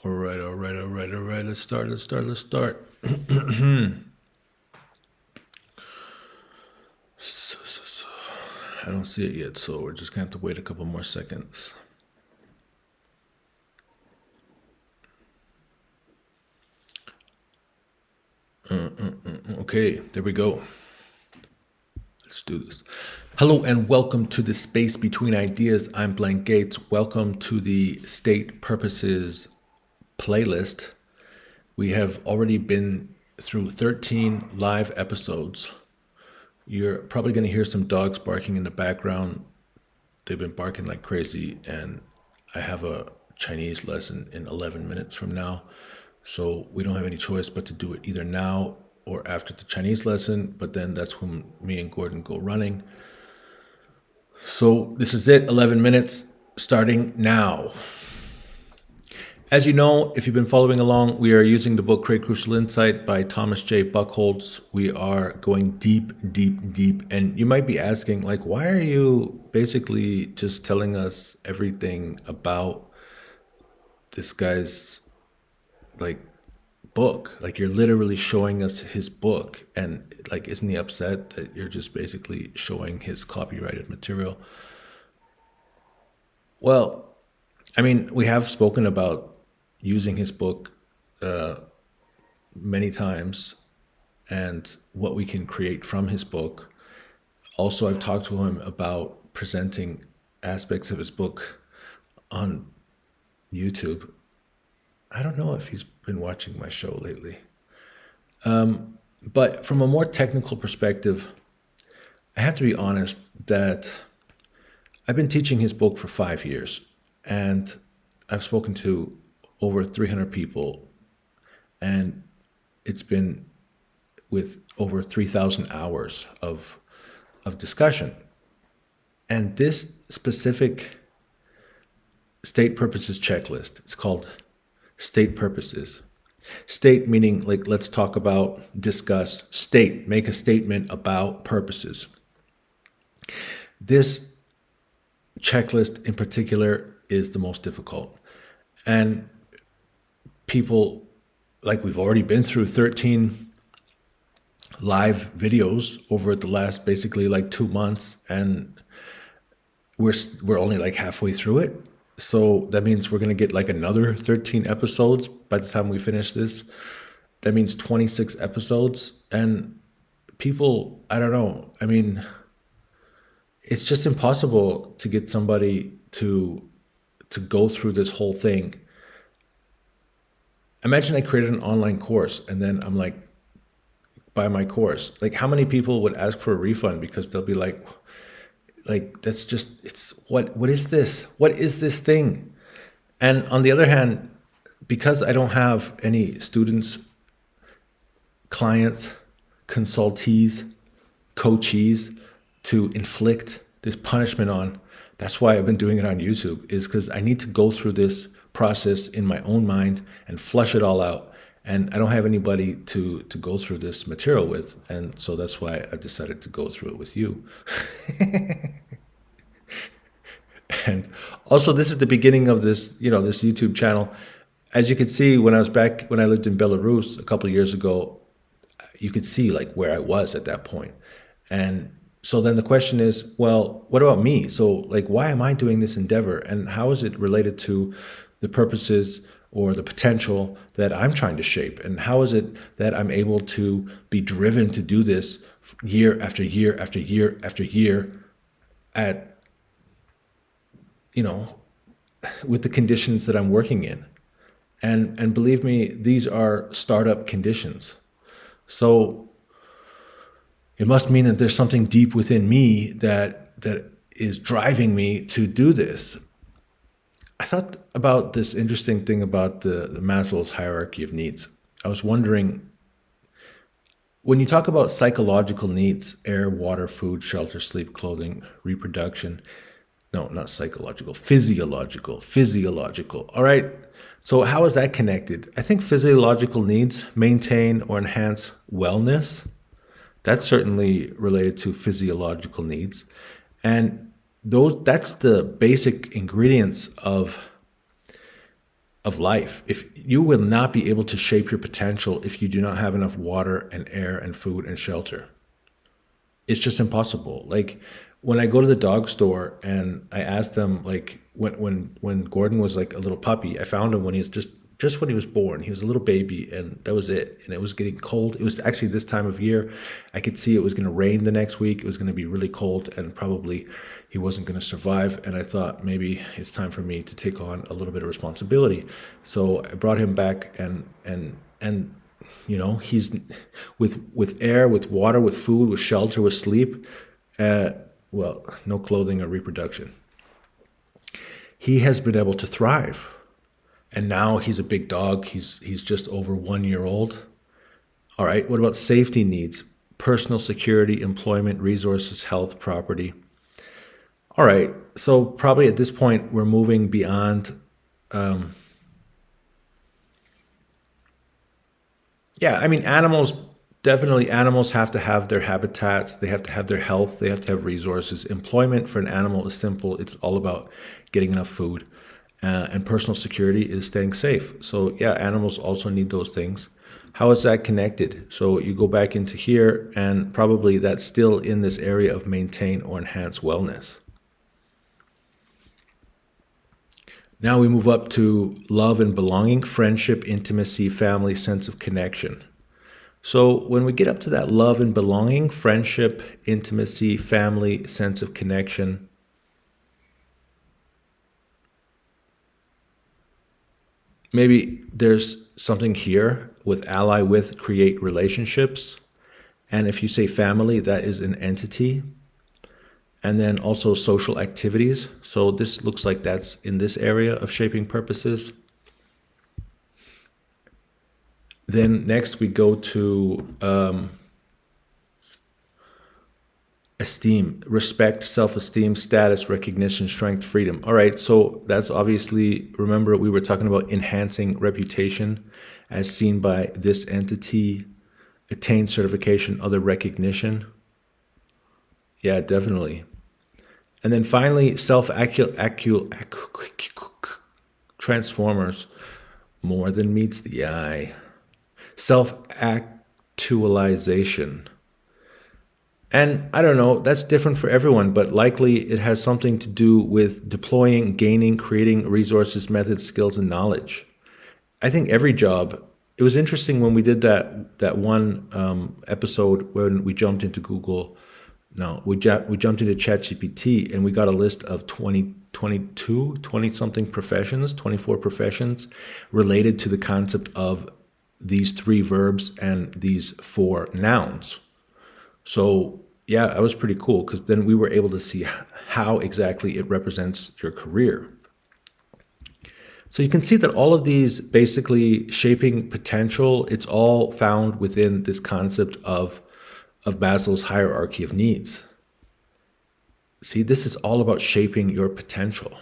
All right, all right, all right, all right. Let's start. I don't see it yet, so we're just gonna have to wait a couple more seconds. Okay, there we go. Let's do this. Hello and welcome to the Space Between Ideas. I'm Blank Gates. Welcome to the State Purposes playlist. We have already been through 13 live episodes. You're probably going to hear some dogs barking in the background. They've been barking like crazy, and I have a Chinese lesson in 11 minutes from now. So we don't have any choice but to do it either now or after the Chinese lesson, but then that's when me and Gordon go running. So this is it, 11 minutes starting now. As you know, if you've been following along, we are using the book Create Crucial Insight by Thomas J. Buchholz. We are going deep, deep, deep. And you might be asking, like, why are you basically just telling us everything about this guy's, like, book? Like, you're literally showing us his book. And, like, isn't he upset that you're just basically showing his copyrighted material? Well, I mean, we have spoken about using his book many times and what we can create from his book. Also, I've talked to him about presenting aspects of his book on YouTube. I don't know if he's been watching my show lately. But from a more technical perspective, I have to be honest that I've been teaching his book for 5 years, and I've spoken to over 300 people, and it's been with over 3,000 hours of discussion. And this specific state purposes checklist, it's called state purposes. State meaning, like, let's talk about, discuss, state, make a statement about purposes. This checklist in particular is the most difficult. And people, like, we've already been through 13 live videos over the last basically like 2 months, and we're only like halfway through it. So that means we're going to get like another 13 episodes by the time we finish this. That means 26 episodes. And people, I don't know. I mean, it's just impossible to get somebody to go through this whole thing. Imagine I created an online course and then I'm like, buy my course. Like, how many people would ask for a refund because they'll be like, that's just, it's what is this? What is this thing? And on the other hand, because I don't have any students, clients, consultees, coachees to inflict this punishment on, that's why I've been doing it on YouTube, is because I need to go through this process in my own mind and flush it all out. And I don't have anybody to go through this material with. And so that's why I've decided to go through it with you. And also, this is the beginning of this, this YouTube channel. As you could see, when I lived in Belarus a couple of years ago, you could see like where I was at that point. And so then the question is, well, what about me? So, like, why am I doing this endeavor? And how is it related to the purposes or the potential that I'm trying to shape? And how is it that I'm able to be driven to do this year after year after year after year at, with the conditions that I'm working in? And believe me, these are startup conditions. So it must mean that there's something deep within me that is driving me to do this. I thought about this interesting thing about the Maslow's hierarchy of needs. I was wondering, when you talk about psychological needs, air, water, food, shelter, sleep, clothing, reproduction, no, not psychological, physiological. All right. So how is that connected? I think physiological needs maintain or enhance wellness. That's certainly related to physiological needs. And that's the basic ingredients of of life. If you will not be able to shape your potential if you do not have enough water and air and food and shelter. It's just impossible. Like when I go to the dog store and I ask them, like when Gordon was like a little puppy, I found him when he was just when he was born. He was a little baby, and that was it. And it was getting cold. It was actually this time of year. I could see it was going to rain the next week. It was going to be really cold, and probably he wasn't going to survive. And I thought maybe it's time for me to take on a little bit of responsibility. So I brought him back, and he's with air, with water, with food, with shelter, with sleep. Well, no clothing or reproduction. He has been able to thrive. And now he's a big dog. He's just over 1 year old. All right. What about safety needs? Personal security, employment, resources, health, property. All right. So probably at this point, we're moving beyond. Animals, definitely animals have to have their habitats. They have to have their health. They have to have resources. Employment for an animal is simple. It's all about getting enough food. And personal security is staying safe. So yeah, animals also need those things. How is that connected? So you go back into here, and probably that's still in this area of maintain or enhance wellness. Now we move up to love and belonging, friendship, intimacy, family, sense of connection. So when we get up to that love and belonging, friendship, intimacy, family, sense of connection, maybe there's something here with ally with, create relationships. And if you say family, that is an entity. And then also social activities. So this looks like that's in this area of shaping purposes. Then next we go to esteem, respect, self-esteem, status, recognition, strength, freedom. All right, so that's obviously, remember we were talking about enhancing reputation as seen by this entity, attain certification, other recognition. Yeah, definitely. And then finally, transformers, more than meets the eye. Self-actualization. And I don't know, that's different for everyone, but likely it has something to do with deploying, gaining, creating resources, methods, skills, and knowledge. I think every job, it was interesting when we did that one episode when we jumped into Google. No, we jumped into ChatGPT, and we got a list of 20-something professions, 24 professions related to the concept of these 3 verbs and these 4 nouns. So yeah, that was pretty cool, because then we were able to see how exactly it represents your career. So you can see that all of these basically shaping potential, it's all found within this concept of Maslow's hierarchy of needs. See, this is all about shaping your potential.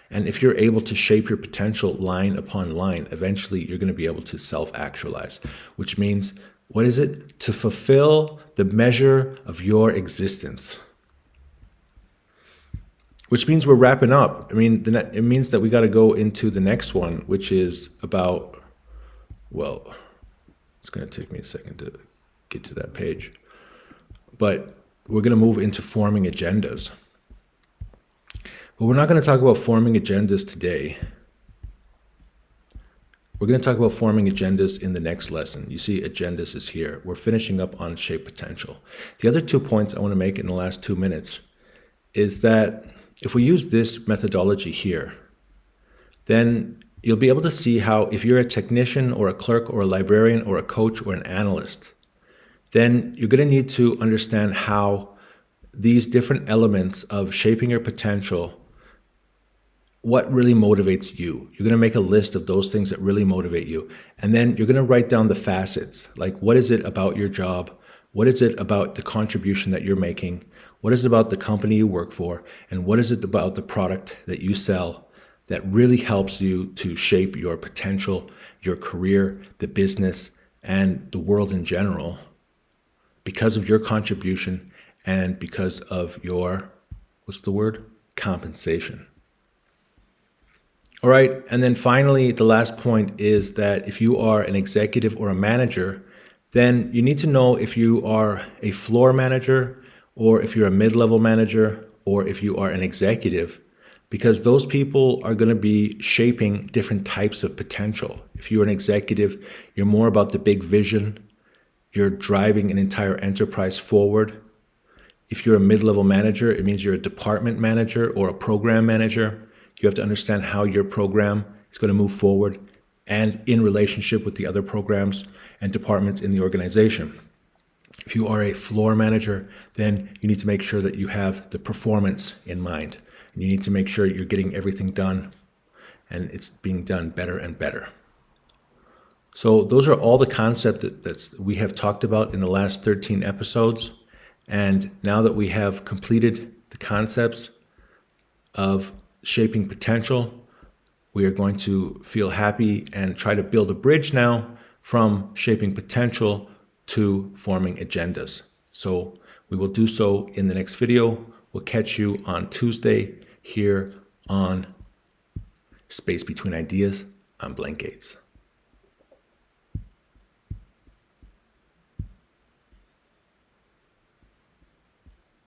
And if you're able to shape your potential line upon line, eventually you're going to be able to self-actualize, which means, what is it? To fulfill the measure of your existence. Which means we're wrapping up. I mean, it means that we got to go into the next one, which is about, well, it's going to take me a second to get to that page. But we're going to move into forming agendas. But we're not going to talk about forming agendas today. We're going to talk about forming agendas in the next lesson. You see, agendas is here. We're finishing up on shape potential. The other 2 points I want to make in the last 2 minutes is that if we use this methodology here, then you'll be able to see how if you're a technician or a clerk or a librarian or a coach or an analyst, then you're going to need to understand how these different elements of shaping your potential, what really motivates you. You're going to make a list of those things that really motivate you. And then you're going to write down the facets, like what is it about your job? What is it about the contribution that you're making? What is it about the company you work for? And what is it about the product that you sell that really helps you to shape your potential, your career, the business, and the world in general because of your contribution and because of your, compensation. All right. And then finally, the last point is that if you are an executive or a manager, then you need to know if you are a floor manager or if you're a mid-level manager or if you are an executive, because those people are going to be shaping different types of potential. If you're an executive, you're more about the big vision. You're driving an entire enterprise forward. If you're a mid-level manager, it means you're a department manager or a program manager. You have to understand how your program is going to move forward and in relationship with the other programs and departments in the organization. If you are a floor manager, then you need to make sure that you have the performance in mind. And you need to make sure you're getting everything done and it's being done better and better. So those are all the concepts that we have talked about in the last 13 episodes. And now that we have completed the concepts of shaping potential, we are going to feel happy and try to build a bridge now from shaping potential to forming agendas. So we will do so in the next video. We'll catch you on Tuesday here on Space Between Ideas. I'm Blank Gates.